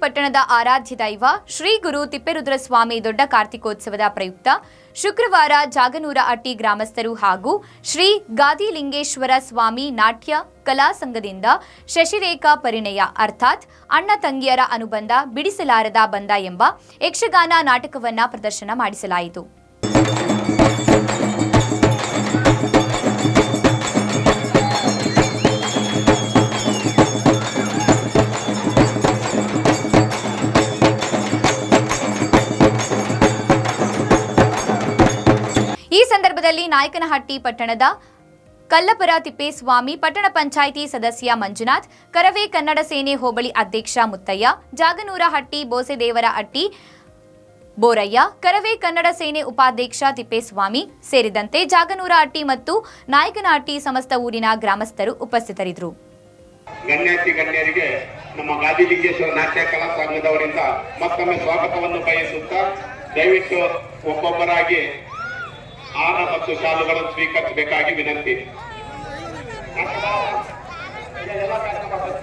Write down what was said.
ಪಟ್ಟಣದ ಆರಾಧ್ಯ ದೈವ ಶ್ರೀ ಗುರು ತಿಪ್ಪೇರುದ್ರಸ್ವಾಮಿ ದೊಡ್ಡ ಕಾರ್ತಿಕೋತ್ಸವದ ಪ್ರಯುಕ್ತ ಶುಕ್ರವಾರ ಜಾಗನೂರಹಟ್ಟಿ ಗ್ರಾಮಸ್ಥರು ಹಾಗೂ ಶ್ರೀ ಗಾದಿಲಿಂಗೇಶ್ವರ ಸ್ವಾಮಿ ನಾಟ್ಯ ಕಲಾ ಸಂಘದಿಂದ ಶಶಿರೇಖಾ ಪರಿಣಯ ಅರ್ಥಾತ್ ಅಣ್ಣ ತಂಗಿಯರ ಅನುಬಂಧ ಬಿಡಿಸಲಾರದ ಬಂಧ ಎಂಬ ಯಕ್ಷಗಾನ ನಾಟಕವನ್ನು ಪ್ರದರ್ಶನ ಮಾಡಿಸಲಾಯಿತು. ಈ ಸಂದರ್ಭದಲ್ಲಿ ನಾಯಕನಹಟ್ಟಿ ಪಟ್ಟಣದ ಕಲ್ಲಪರ ತಿಪ್ಪೇಸ್ವಾಮಿ, ಪಟ್ಟಣ ಪಂಚಾಯಿತಿ ಸದಸ್ಯ ಮಂಜುನಾಥ್, ಕರವೇ ಕನ್ನಡ ಸೇನೆ ಹೋಬಳಿ ಅಧ್ಯಕ್ಷ ಮುತ್ತಯ್ಯ, ಜಾಗನೂರಹಟ್ಟಿ ಬೋಸೆದೇವರಹಟ್ಟಿ ಬೋರಯ್ಯ, ಕರವೇ ಕನ್ನಡ ಸೇನೆ ಉಪಾಧ್ಯಕ್ಷ ತಿಪ್ಪೇಸ್ವಾಮಿ ಸೇರಿದಂತೆ ಜಾಗನೂರಹಟ್ಟಿ ಮತ್ತು ನಾಯಕನಹಟ್ಟಿ ಸಮಸ್ತ ಊರಿನ ಗ್ರಾಮಸ್ಥರು ಉಪಸ್ಥಿತರಿದ್ದರು. ಗಣ್ಯರಿಗೆ ನಮ್ಮ ಗಾದಿಲಿಂಗೇಶ್ವರ ನಾಟ್ಯ ಕಲಾ ಸಂಘದವರಿಂದ ಮತ್ತೊಮ್ಮೆ ಸ್ವಾಗತವನ್ನು ಬಯಸುತ್ತಾ ದಯವಿಟ್ಟು ಒಬ್ಬೊಬ್ಬರಾಗಿ ಆನ ಮತ್ತು ಶಾಲುಗಳನ್ನು ಸ್ವೀಕರಿಸಬೇಕಾಗಿ ವಿನಂತಿ.